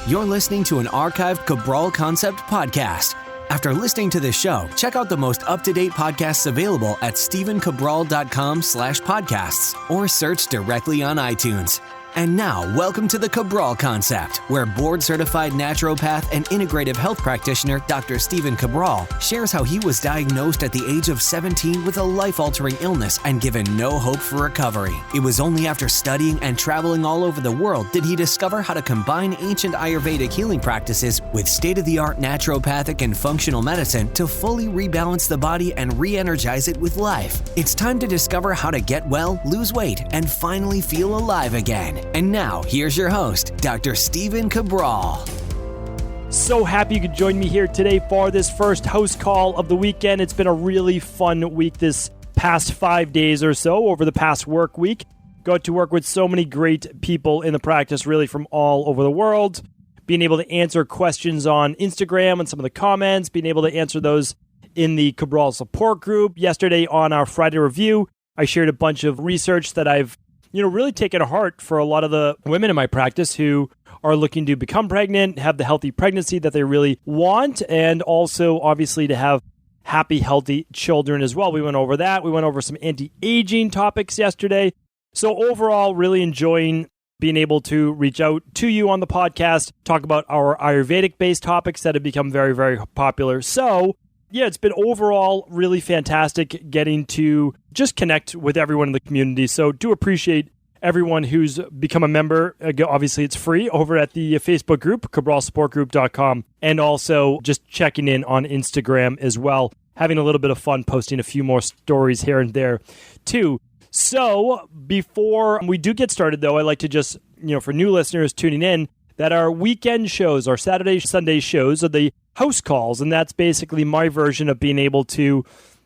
You're listening to an archived Cabral Concept podcast. After listening to this show, check out the most up-to-date podcasts available at stephencabral.com/podcasts or search directly on iTunes. And now, welcome to the Cabral Concept, where board-certified naturopath and integrative health practitioner Dr. Stephen Cabral shares how he was diagnosed at the age of 17 with a life-altering illness and given no hope for recovery. It was only after studying and traveling all over the world did he discover how to combine ancient Ayurvedic healing practices with state-of-the-art naturopathic and functional medicine to fully rebalance the body and re-energize it with life. It's time to discover how to get well, lose weight, and finally feel alive again. And now, here's your host, Dr. Stephen Cabral. So happy you could join me here today for this first house call of the weekend. It's been a really fun week this past 5 days or so over the past work week. Got to work with so many great people in the practice, really from all over the world. Being able to answer questions on Instagram and some of the comments, being able to answer those in the Cabral support group. Yesterday on our Friday review, I shared a bunch of research that I've really taken to heart for a lot of the women in my practice who are looking to become pregnant, have the healthy pregnancy that they really want, and also obviously to have happy, healthy children as well. We went over that. We went over some anti-aging topics yesterday. So overall, really enjoying being able to reach out to you on the podcast, talk about our Ayurvedic-based topics that have become very, very popular. So yeah, it's been overall really fantastic getting to just connect with everyone in the community. So do appreciate everyone who's become a member. Obviously, it's free over at the Facebook group, cabralsupportgroup.com, and also just checking in on Instagram as well, having a little bit of fun, posting a few more stories here and there too. So before we do get started, though, I like to just, for new listeners tuning in, that our weekend shows, our Saturday, Sunday shows are the house calls. And that's basically my version of being able to,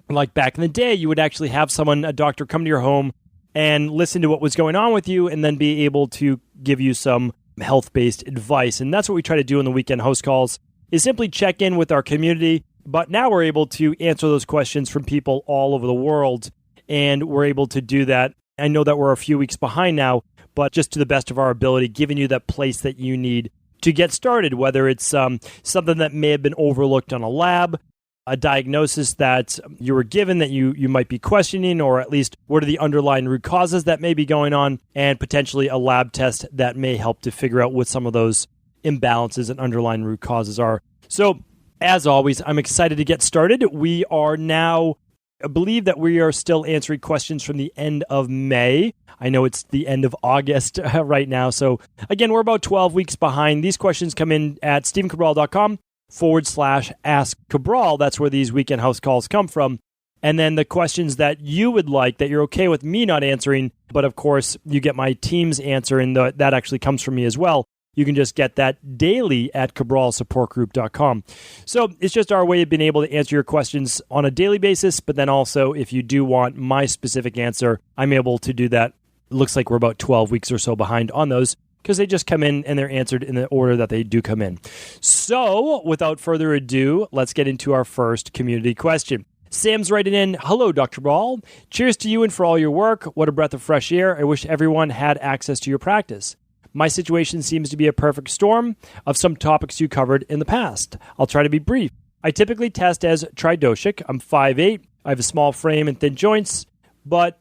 like back in the day, you would actually have someone, a doctor, come to your home and listen to what was going on with you and then be able to give you some health-based advice. And that's what we try to do in the weekend house calls, is simply check in with our community. But now we're able to answer those questions from people all over the world. And we're able to do that. I know that we're a few weeks behind now, but just to the best of our ability, giving you that place that you need to get started, whether it's something that may have been overlooked on a lab, a diagnosis that you were given that you might be questioning, or at least what are the underlying root causes that may be going on, and potentially a lab test that may help to figure out what some of those imbalances and underlying root causes are. So, as always, I'm excited to get started. We are now, I believe that we are still answering questions from the end of May. I know it's the end of August right now. So again, we're about 12 weeks behind. These questions come in at stephencabral.com/ask Cabral. That's where these weekend house calls come from. And then the questions that you would like, that you're okay with me not answering, but of course you get my team's answer, and that actually comes from me as well. You can just get that daily at cabralsupportgroup.com. So it's just our way of being able to answer your questions on a daily basis, but then also if you do want my specific answer, I'm able to do that. It looks like we're about 12 weeks or so behind on those because they just come in and they're answered in the order that they do come in. So without further ado, let's get into our first community question. Sam's writing in, "Hello, Dr. Ball. Cheers to you and for all your work. What a breath of fresh air. I wish everyone had access to your practice. My situation seems to be a perfect storm of some topics you covered in the past. I'll try to be brief. I typically test as tridoshic. I'm 5'8". I have a small frame and thin joints, but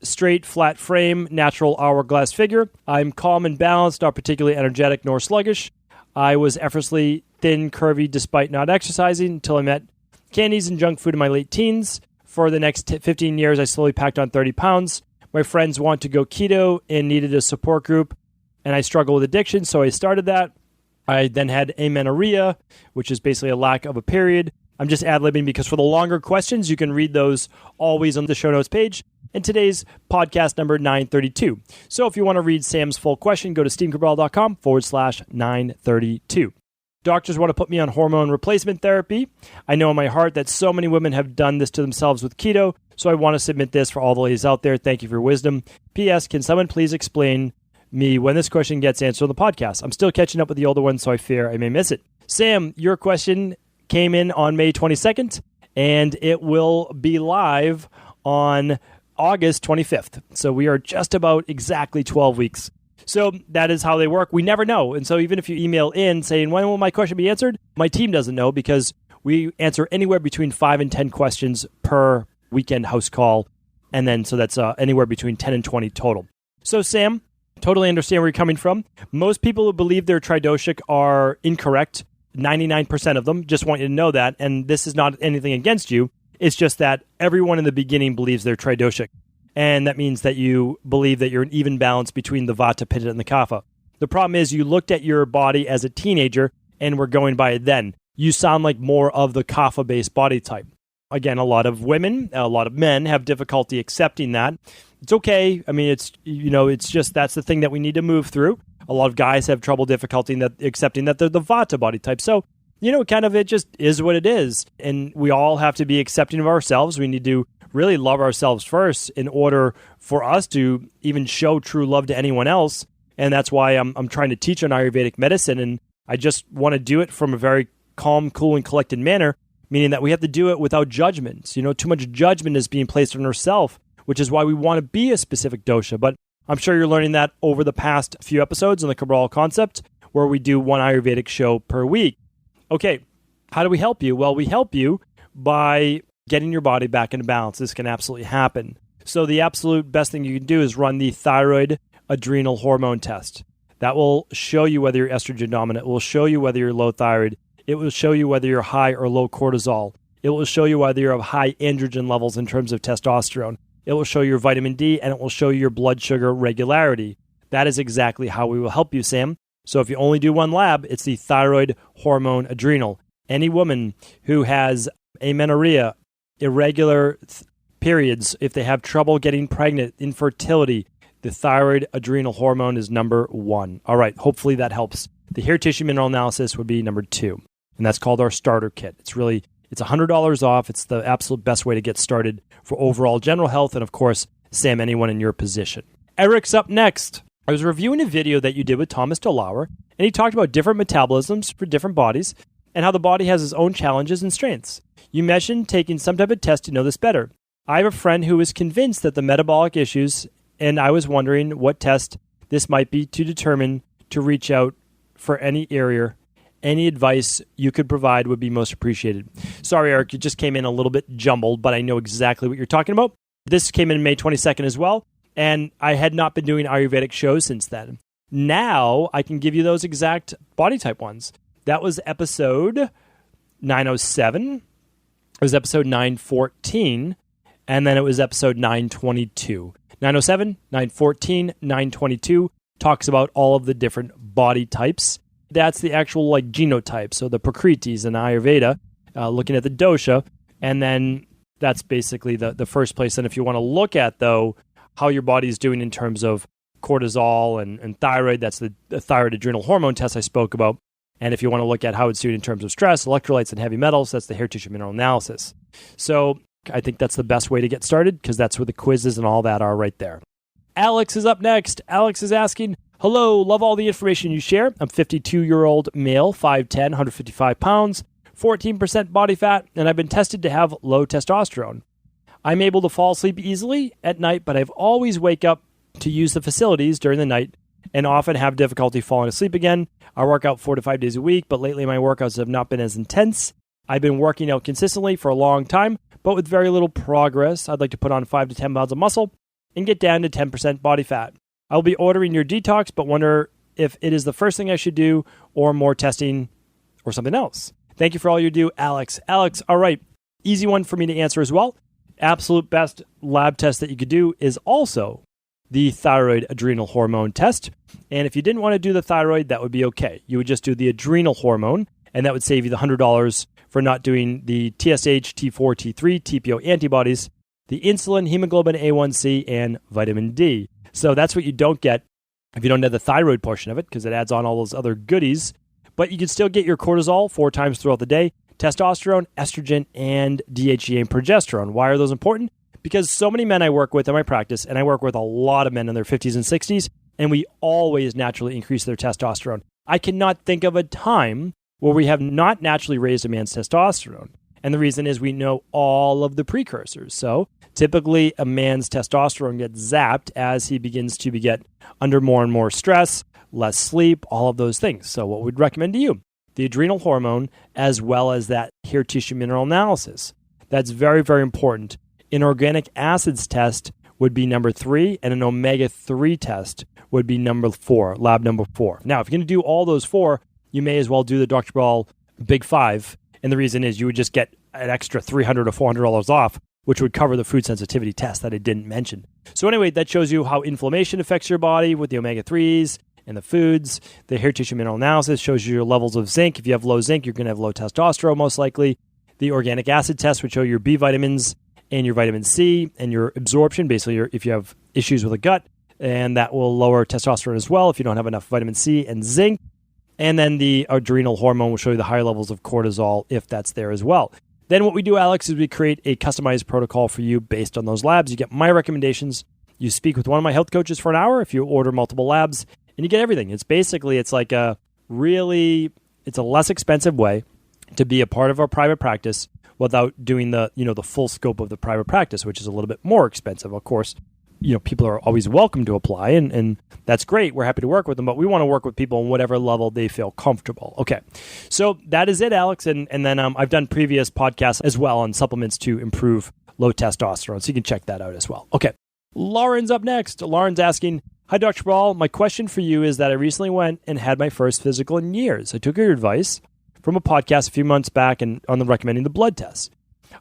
straight, flat frame, natural hourglass figure. I'm calm and balanced, not particularly energetic nor sluggish. I was effortlessly thin, curvy, despite not exercising until I met candies and junk food in my late teens. For the next 15 years, I slowly packed on 30 pounds. My friends want to go keto and needed a support group, and I struggle with addiction, so I started that. I then had amenorrhea, which is basically a lack of a period. I'm just ad-libbing because for the longer questions, you can read those always on the show notes page. And today's podcast number 932. So if you want to read Sam's full question, go to stephencabral.com/932. Doctors want to put me on hormone replacement therapy. I know in my heart that so many women have done this to themselves with keto, so I want to submit this for all the ladies out there. Thank you for your wisdom. P.S. Can someone please explain me when this question gets answered on the podcast? I'm still catching up with the older one, so I fear I may miss it. Sam, your question came in on May 22nd, and it will be live on August 25th. So we are just about exactly 12 weeks. So that is how they work. We never know. And so even if you email in saying, when will my question be answered? My team doesn't know because we answer anywhere between 5 and 10 questions per weekend house call. And then so that's anywhere between 10 and 20 total. So Sam, totally understand where you're coming from. Most people who believe they're tridoshic are incorrect. 99% of them. Just want you to know that. And this is not anything against you. It's just that everyone in the beginning believes they're tridoshic. And that means that you believe that you're an even balance between the Vata, Pitta, and the Kapha. The problem is you looked at your body as a teenager and were going by it then. You sound like more of the Kapha-based body type. Again, a lot of women, a lot of men have difficulty accepting that. It's okay. I mean, it's just that's the thing that we need to move through. A lot of guys have trouble accepting that they're the Vata body type. So, kind of it just is what it is. And we all have to be accepting of ourselves. We need to really love ourselves first in order for us to even show true love to anyone else. And that's why I'm trying to teach on Ayurvedic medicine. And I just want to do it from a very calm, cool, and collected manner, meaning that we have to do it without judgments. Too much judgment is being placed on ourselves, which is why we want to be a specific dosha. But I'm sure you're learning that over the past few episodes on the Cabral concept, where we do one Ayurvedic show per week. Okay, how do we help you? Well, we help you by getting your body back into balance. This can absolutely happen. So the absolute best thing you can do is run the thyroid adrenal hormone test. That will show you whether you're estrogen dominant. It will show you whether you're low thyroid. It will show you whether you're high or low cortisol. It will show you whether you have high androgen levels in terms of testosterone. It will show your vitamin D, and it will show you your blood sugar regularity. That is exactly how we will help you, Sam. So if you only do one lab, it's the thyroid hormone adrenal. Any woman who has amenorrhea, irregular periods, if they have trouble getting pregnant, infertility, the thyroid adrenal hormone is number 1. All right, hopefully that helps. The hair tissue mineral analysis would be number 2, and that's called our starter kit. It's $100 off. It's the absolute best way to get started for overall general health and, of course, Sam, anyone in your position. Erich's up next. I was reviewing a video that you did with Thomas DeLauer, and he talked about different metabolisms for different bodies and how the body has its own challenges and strengths. You mentioned taking some type of test to know this better. I have a friend who is convinced that the metabolic issues, and I was wondering what test this might be to determine to reach out for any area. Any advice you could provide would be most appreciated. Sorry, Erich, you just came in a little bit jumbled, but I know exactly what you're talking about. This came in May 22nd as well, and I had not been doing Ayurvedic shows since then. Now I can give you those exact body type ones. That was episode 907. It was episode 914, and then it was episode 922. 907, 914, 922 talks about all of the different body types. That's the actual genotype, so the Prakritis in Ayurveda, looking at the dosha, and then that's basically the first place. And if you want to look at, though, how your body is doing in terms of cortisol and thyroid, that's the thyroid adrenal hormone test I spoke about. And if you want to look at how it's doing in terms of stress, electrolytes, and heavy metals, that's the hair tissue mineral analysis. So I think that's the best way to get started because that's where the quizzes and all that are right there. Alex is up next. Alex is asking, hello, love all the information you share. I'm 52-year-old male, 5'10", 155 pounds, 14% body fat, and I've been tested to have low testosterone. I'm able to fall asleep easily at night, but I've always wake up to use the facilities during the night and often have difficulty falling asleep again. I work out 4 to 5 days a week, but lately my workouts have not been as intense. I've been working out consistently for a long time, but with very little progress. I'd like to put on 5 to 10 pounds of muscle and get down to 10% body fat. I'll be ordering your detox, but wonder if it is the first thing I should do or more testing or something else. Thank you for all you do, Alex. Alex, all right, easy one for me to answer as well. Absolute best lab test that you could do is also the thyroid adrenal hormone test. And if you didn't want to do the thyroid, that would be okay. You would just do the adrenal hormone, and that would save you the $100 for not doing the TSH, T4, T3, TPO antibodies, the insulin, hemoglobin A1C, and vitamin D. So that's what you don't get if you don't have the thyroid portion of it, because it adds on all those other goodies. But you can still get your cortisol 4 times throughout the day, testosterone, estrogen, and DHEA and progesterone. Why are those important? Because so many men I work with in my practice, and I work with a lot of men in their 50s and 60s, and we always naturally increase their testosterone. I cannot think of a time where we have not naturally raised a man's testosterone. And the reason is we know all of the precursors. So typically a man's testosterone gets zapped as he begins to get under more and more stress, less sleep, all of those things. So what we'd recommend to you, the adrenal hormone, as well as that hair tissue mineral analysis. That's very, very important. An organic acids test would be number 3, and an omega-3 test would be number 4, lab number 4. Now, if you're going to do all those 4, you may as well do the Dr. Cabral Big 5. And the reason is you would just get an extra $300 or $400 off, which would cover the food sensitivity test that I didn't mention. So anyway, that shows you how inflammation affects your body with the omega-3s and the foods. The hair tissue mineral analysis shows you your levels of zinc. If you have low zinc, you're going to have low testosterone most likely. The organic acid test would show your B vitamins and your vitamin C and your absorption, basically if you have issues with the gut, and that will lower testosterone as well if you don't have enough vitamin C and zinc. And then the adrenal hormone will show you the higher levels of cortisol if that's there as well. Then what we do, Alex, is we create a customized protocol for you based on those labs. You get my recommendations. You speak with one of my health coaches for an hour if you order multiple labs, and you get everything. It's like a less expensive way to be a part of our private practice without doing the full scope of the private practice, which is a little bit more expensive. Of course, people are always welcome to apply, and that's great. We're happy to work with them, but we want to work with people on whatever level they feel comfortable. Okay, so that is it, Alex. And then I've done previous podcasts as well on supplements to improve low testosterone, so you can check that out as well. Okay, Lauren's up next. Lauren's asking, hi, Dr. Cabral. My question for you is that I recently went and had my first physical in years. I took your advice from a podcast a few months back and on the recommending the blood test.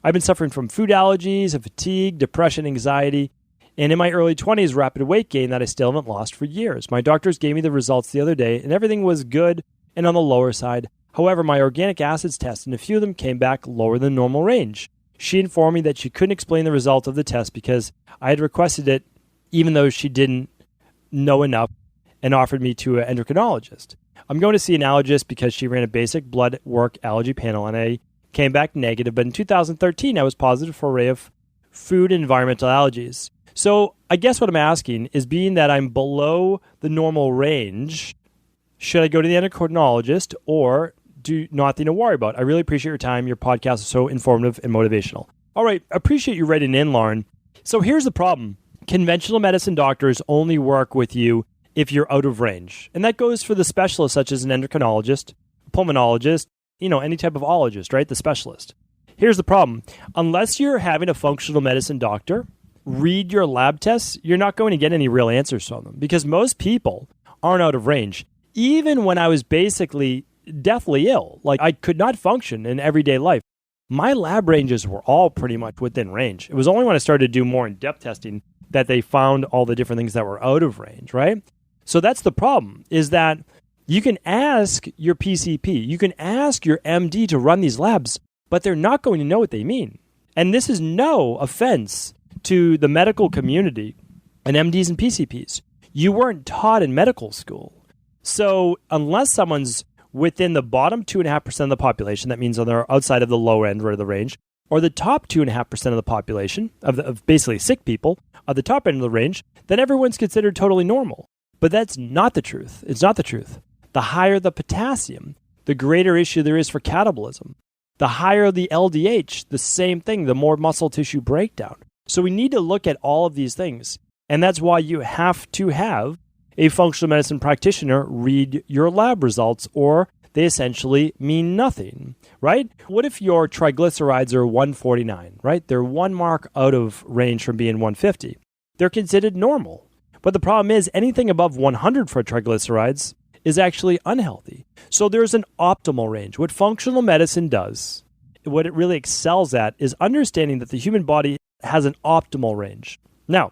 I've been suffering from food allergies and fatigue, depression, anxiety, and in my early 20s, rapid weight gain that I still haven't lost for years. My doctors gave me the results the other day, and everything was good and on the lower side. However, my organic acids test and a few of them came back lower than normal range. She informed me that she couldn't explain the result of the test because I had requested it, even though she didn't know enough, and offered me to an endocrinologist. I'm going to see an allergist because she ran a basic blood work allergy panel, and I came back negative. But in 2013, I was positive for an array of food and environmental allergies. So I guess what I'm asking is, being that I'm below the normal range, should I go to the endocrinologist or do nothing to worry about? I really appreciate your time. Your podcast is so informative and motivational. All right, I appreciate you writing in, Lauren. So here's the problem. Conventional medicine doctors only work with you if you're out of range. And that goes for the specialists such as an endocrinologist, a pulmonologist, any type of ologist, right? The specialist. Here's the problem. Unless you're having a functional medicine doctor read your lab tests, you're not going to get any real answers from them because most people aren't out of range. Even when I was basically deathly ill, like I could not function in everyday life, my lab ranges were all pretty much within range. It was only when I started to do more in-depth testing that they found all the different things that were out of range, right? So that's the problem, is that you can ask your PCP, you can ask your MD to run these labs, but they're not going to know what they mean. And this is no offense to the medical community and MDs and PCPs. You weren't taught in medical school. So unless someone's within the bottom 2.5% of the population, that means they're outside of the low end of the range, or the top 2.5% of the population, of basically sick people, at the top end of the range, then everyone's considered totally normal. But that's not the truth. It's not the truth. The higher the potassium, the greater issue there is for catabolism. The higher the LDH, the same thing, the more muscle tissue breakdown. So we need to look at all of these things. And that's why you have to have a functional medicine practitioner read your lab results, or they essentially mean nothing, right? What if your triglycerides are 149, right? They're 1 mark out of range from being 150. They're considered normal. But the problem is anything above 100 for triglycerides is actually unhealthy. So there's an optimal range. What functional medicine does, what it really excels at, is understanding that the human body has an optimal range. Now,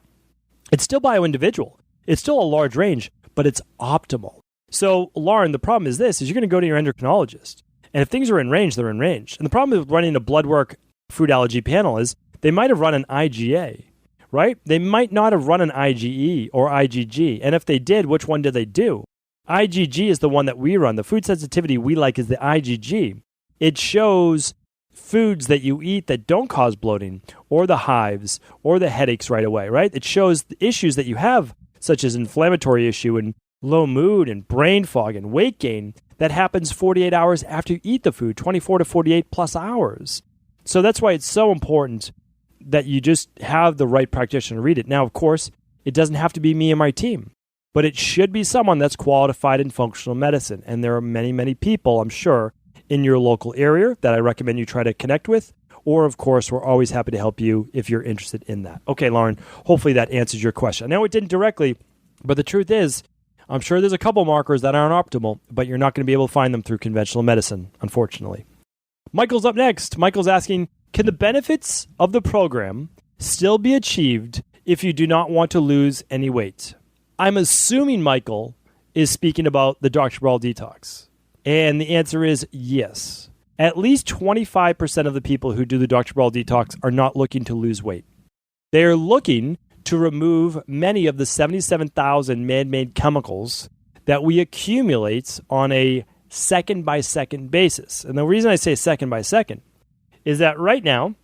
it's still bio-individual. It's still a large range, but it's optimal. So, Lauren, the problem is this, is you're going to go to your endocrinologist. And if things are in range, they're in range. And the problem with running a Bloodwork food allergy panel is they might have run an IgA, right? They might not have run an IgE or IgG. And if they did, which one did they do? IgG is the one that we run. The food sensitivity we like is the IgG. It shows foods that you eat that don't cause bloating or the hives or the headaches right away, right? It shows the issues that you have, such as inflammatory issue and low mood and brain fog and weight gain that happens 48 hours after you eat the food, 24 to 48 plus hours. So that's why it's so important that you just have the right practitioner read it. Now, of course, it doesn't have to be me and my team, but it should be someone that's qualified in functional medicine. And there are many, many people, I'm sure, in your local area that I recommend you try to connect with. Or, of course, we're always happy to help you if you're interested in that. Okay, Lauren, hopefully that answers your question. I know it didn't directly, but the truth is, I'm sure there's a couple markers that aren't optimal, but you're not going to be able to find them through conventional medicine, unfortunately. Michael's up next. Michael's asking, can the benefits of the program still be achieved if you do not want to lose any weight? I'm assuming Michael is speaking about the Dr. Cabral Detox. And the answer is yes. At least 25% of the people who do the Dr. Cabral Detox are not looking to lose weight. They are looking to remove many of the 77,000 man-made chemicals that we accumulate on a second-by-second basis. And the reason I say second-by-second is that right now,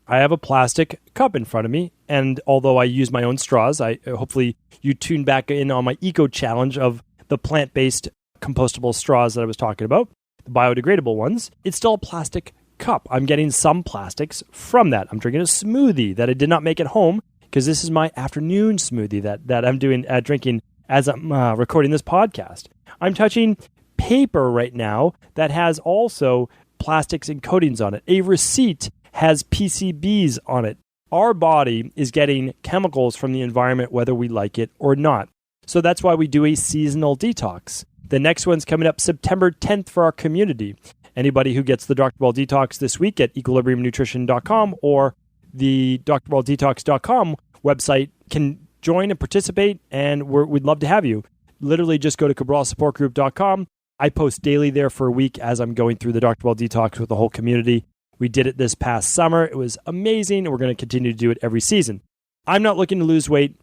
I have a plastic cup in front of me, and although I use my own straws, hopefully you tune back in on my eco challenge of the plant-based compostable straws that I was talking about, the biodegradable ones, it's still a plastic cup. I'm getting some plastics from that. I'm drinking a smoothie that I did not make at home because this is my afternoon smoothie that I'm doing drinking as I'm recording this podcast. I'm touching paper right now that has also plastics and coatings on it. A receipt has PCBs on it. Our body is getting chemicals from the environment whether we like it or not. So that's why we do a seasonal detox. The next one's coming up September 10th for our community. Anybody who gets the Dr. Cabral Detox this week at equilibriumnutrition.com or the drcabraldetox.com website can join and participate, and we'd love to have you. Literally just go to cabralsupportgroup.com. I post daily there for a week as I'm going through the Dr. Cabral Detox with the whole community. We did it this past summer. It was amazing, and we're going to continue to do it every season. I'm not looking to lose weight.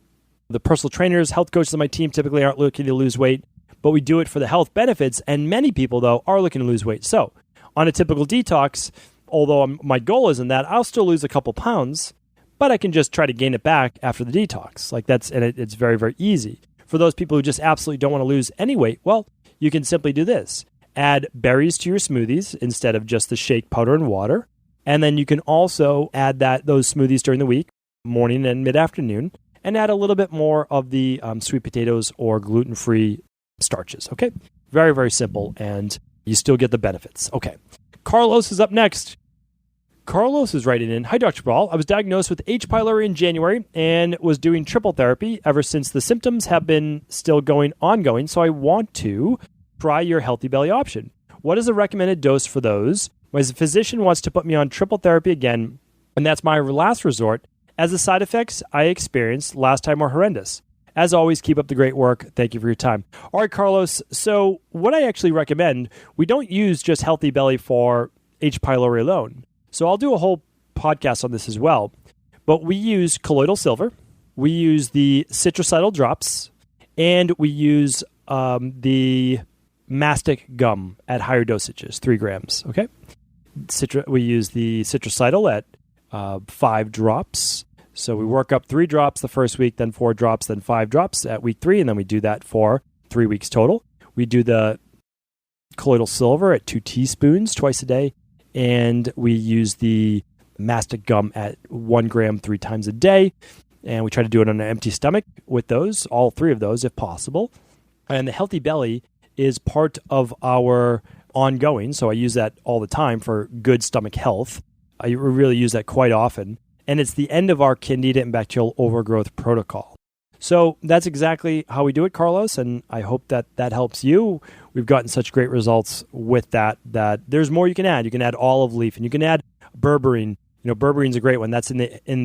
The personal trainers, health coaches on my team typically aren't looking to lose weight, but we do it for the health benefits, and many people, though, are looking to lose weight. So on a typical detox, although my goal isn't that, I'll still lose a couple pounds, but I can just try to gain it back after the detox. It's very, very easy. For those people who just absolutely don't want to lose any weight, well, you can simply do this. Add berries to your smoothies instead of just the shake, powder, and water. And then you can also add those smoothies during the week, morning and mid-afternoon, and add a little bit more of the sweet potatoes or gluten-free starches. Okay? Very, very simple, and you still get the benefits. Okay. Carlos is up next. Carlos is writing in, hi, Dr. Cabral. I was diagnosed with H. pylori in January and was doing triple therapy ever since the symptoms have been still ongoing, so I want to try your Healthy Belly option. What is the recommended dose for those? My physician wants to put me on triple therapy again, and that's my last resort, as the side effects I experienced last time were horrendous. As always, keep up the great work. Thank you for your time. All right, Carlos. So what I actually recommend, we don't use just Healthy Belly for H. pylori alone. So I'll do a whole podcast on this as well. But we use colloidal silver, we use the citricidal drops, and we use the mastic gum at higher dosages, 3 grams. Okay. We use the citricidal at 5 drops. So we work up 3 drops the first week, then 4 drops, then 5 drops at week 3, and then we do that for 3 weeks total. We do the colloidal silver at 2 teaspoons twice a day, and we use the mastic gum at 1 gram 3 times a day, and we try to do it on an empty stomach with those, all 3 of those if possible. And the Healthy Belly is part of our ongoing, so I use that all the time for good stomach health. I really use that quite often. And it's the end of our Candida and bacterial overgrowth protocol. So that's exactly how we do it, Carlos, and I hope that helps you. We've gotten such great results with that there's more you can add. You can add olive leaf, and you can add berberine. You know, berberine's a great one. That's in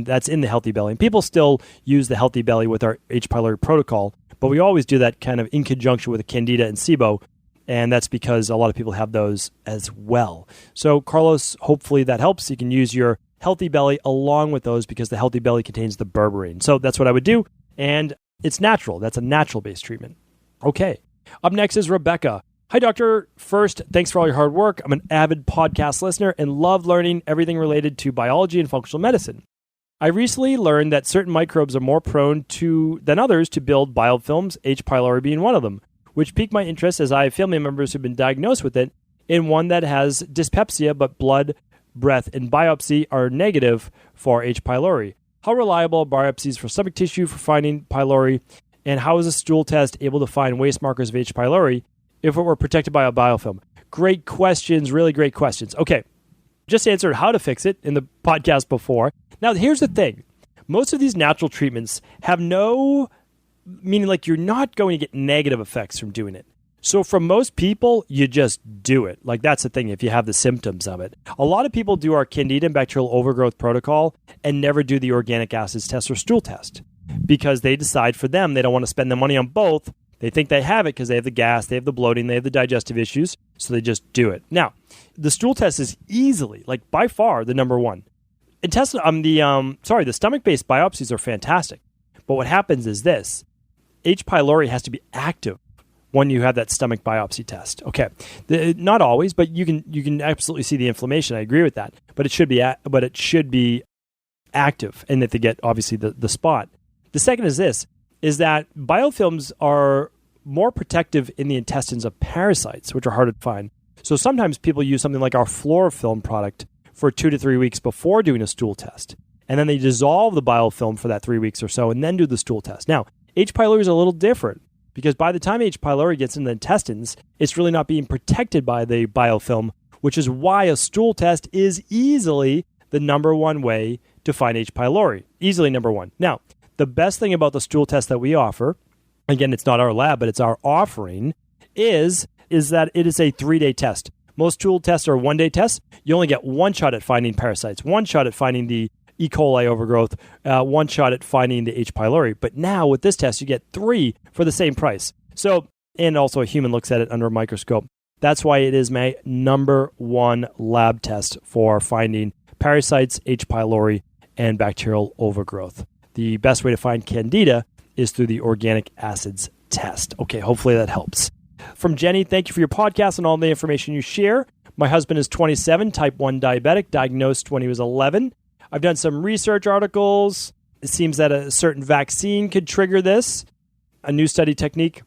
the Healthy Belly. And people still use the Healthy Belly with our H. pylori protocol, but we always do that kind of in conjunction with Candida and SIBO, and that's because a lot of people have those as well. So, Carlos, hopefully that helps. You can use your Healthy Belly along with those because the Healthy Belly contains the berberine. So that's what I would do, and it's natural. That's a natural-based treatment. Okay. Up next is Rebecca. Hi, doctor. First, thanks for all your hard work. I'm an avid podcast listener and love learning everything related to biology and functional medicine. I recently learned that certain microbes are more prone than others to build biofilms, H. pylori being one of them, which piqued my interest as I have family members who've been diagnosed with it, and one that has dyspepsia but blood breath, and biopsy are negative for H. pylori. How reliable are biopsies for stomach tissue for finding pylori? And how is a stool test able to find waste markers of H. pylori if it were protected by a biofilm? Great questions, really great questions. Okay, just answered how to fix it in the podcast before. Now, here's the thing. Most of these natural treatments have no, meaning like you're not going to get negative effects from doing it. So for most people, you just do it. Like that's the thing if you have the symptoms of it. A lot of people do our Candida and bacterial overgrowth protocol and never do the organic acids test or stool test because they decide for them they don't want to spend the money on both. They think they have it because they have the gas, they have the bloating, they have the digestive issues, so they just do it. Now, the stool test is easily, like by far, the number one. The stomach-based biopsies are fantastic. But what happens is this. H. pylori has to be active when you have that stomach biopsy test. Okay. Not always, but you can absolutely see the inflammation. I agree with that. But it should be active and that they get, obviously, the spot. The second is this, is that biofilms are more protective in the intestines of parasites, which are hard to find. So sometimes people use something like our Fluorofilm product for 2 to 3 weeks before doing a stool test. And then they dissolve the biofilm for that 3 weeks or so and then do the stool test. Now, H. pylori is a little different because by the time H. pylori gets in the intestines, it's really not being protected by the biofilm, which is why a stool test is easily the number one way to find H. pylori. Easily number one. Now, the best thing about the stool test that we offer, again, it's not our lab, but it's our offering, is that it is a 3-day test. Most stool tests are 1-day tests. You only get one shot at finding parasites, one shot at finding the E. coli overgrowth, one shot at finding the H. pylori. But now with this test, you get 3 for the same price. So, and also a human looks at it under a microscope. That's why it is my number one lab test for finding parasites, H. pylori, and bacterial overgrowth. The best way to find Candida is through the organic acids test. Okay, hopefully that helps. From Jenny, thank you for your podcast and all the information you share. My husband is 27, type 1 diabetic, diagnosed when he was 11. I've done some research articles. It seems that a certain vaccine could trigger this. A new study technique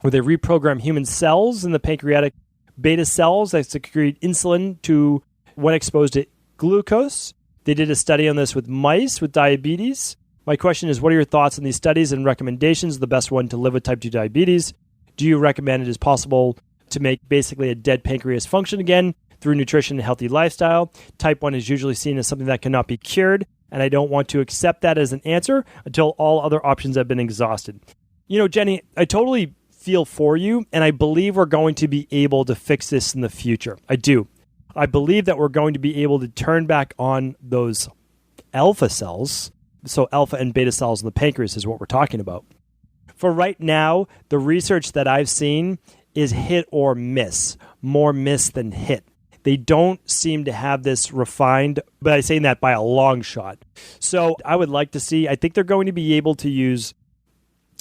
where they reprogram human cells in the pancreatic beta cells that secrete insulin to when exposed to glucose. They did a study on this with mice with diabetes. My question is, what are your thoughts on these studies and recommendations? The best one to live with type 2 diabetes? Do you recommend it is possible to make basically a dead pancreas function again through nutrition and healthy lifestyle? Type 1 is usually seen as something that cannot be cured, and I don't want to accept that as an answer until all other options have been exhausted. You know, Jenny, I totally feel for you, and I believe we're going to be able to fix this in the future. I do. I believe that we're going to be able to turn back on those alpha cells. So alpha and beta cells in the pancreas is what we're talking about. For right now, the research that I've seen is hit or miss, more miss than hit. They don't seem to have this refined, but I'm saying that by a long shot. So I would like to see, I think they're going to be able to use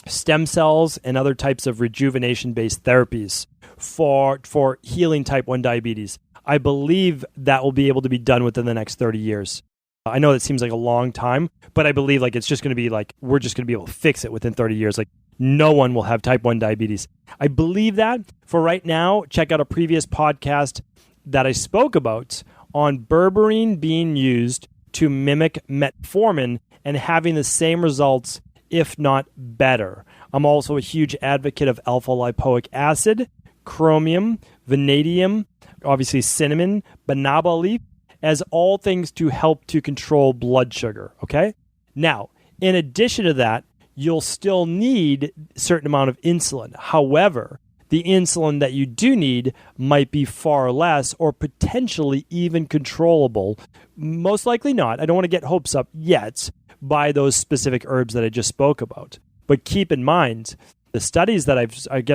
stem cells and other types of rejuvenation-based therapies for healing type 1 diabetes. I believe that will be able to be done within the next 30 years. I know that seems like a long time, but I believe like it's just going to be like, we're just going to be able to fix it within 30 years. Like no one will have type 1 diabetes. I believe that. For right now, check out a previous podcast that I spoke about on berberine being used to mimic metformin and having the same results, if not better. I'm also a huge advocate of alpha-lipoic acid, chromium, vanadium, obviously cinnamon, banaba leaf, as all things to help to control blood sugar, okay? Now, in addition to that, you'll still need a certain amount of insulin. However, the insulin that you do need might be far less or potentially even controllable. Most likely not. I don't want to get hopes up yet by those specific herbs that I just spoke about. But keep in mind, the studies that I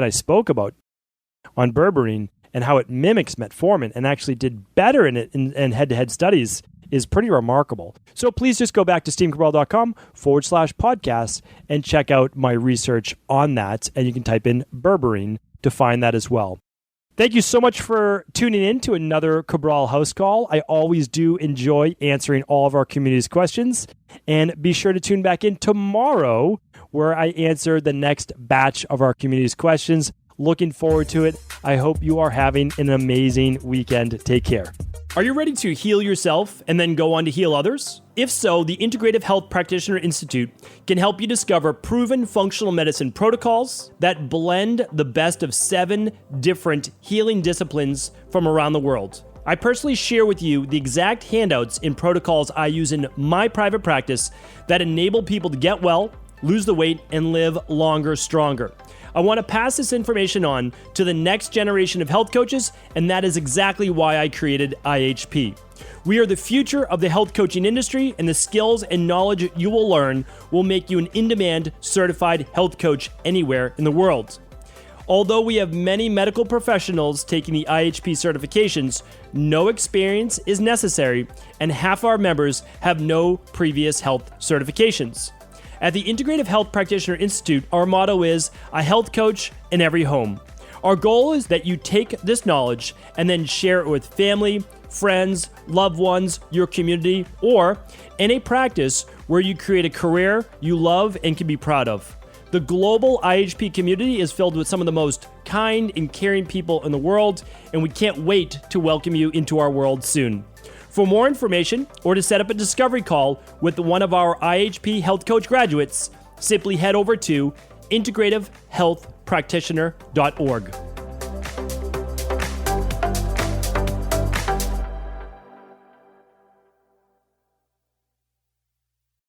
spoke about on berberine and how it mimics metformin and actually did better in it in head-to-head studies is pretty remarkable. So please just go back to stephencabral.com/podcast and check out my research on that. And you can type in berberine to find that as well. Thank you so much for tuning in to another Cabral House Call. I always do enjoy answering all of our community's questions. And be sure to tune back in tomorrow where I answer the next batch of our community's questions. Looking forward to it. I hope you are having an amazing weekend. Take care. Are you ready to heal yourself and then go on to heal others? If so, the Integrative Health Practitioner Institute can help you discover proven functional medicine protocols that blend the best of 7 different healing disciplines from around the world. I personally share with you the exact handouts and protocols I use in my private practice that enable people to get well, lose the weight, and live longer, stronger. I want to pass this information on to the next generation of health coaches, and that is exactly why I created IHP. We are the future of the health coaching industry, and the skills and knowledge you will learn will make you an in-demand certified health coach anywhere in the world. Although we have many medical professionals taking the IHP certifications, no experience is necessary, and half our members have no previous health certifications. At the Integrative Health Practitioner Institute, our motto is a health coach in every home. Our goal is that you take this knowledge and then share it with family, friends, loved ones, your community, or in a practice where you create a career you love and can be proud of. The global IHP community is filled with some of the most kind and caring people in the world, and we can't wait to welcome you into our world soon. For more information or to set up a discovery call with one of our IHP Health Coach graduates, simply head over to integrativehealthpractitioner.org.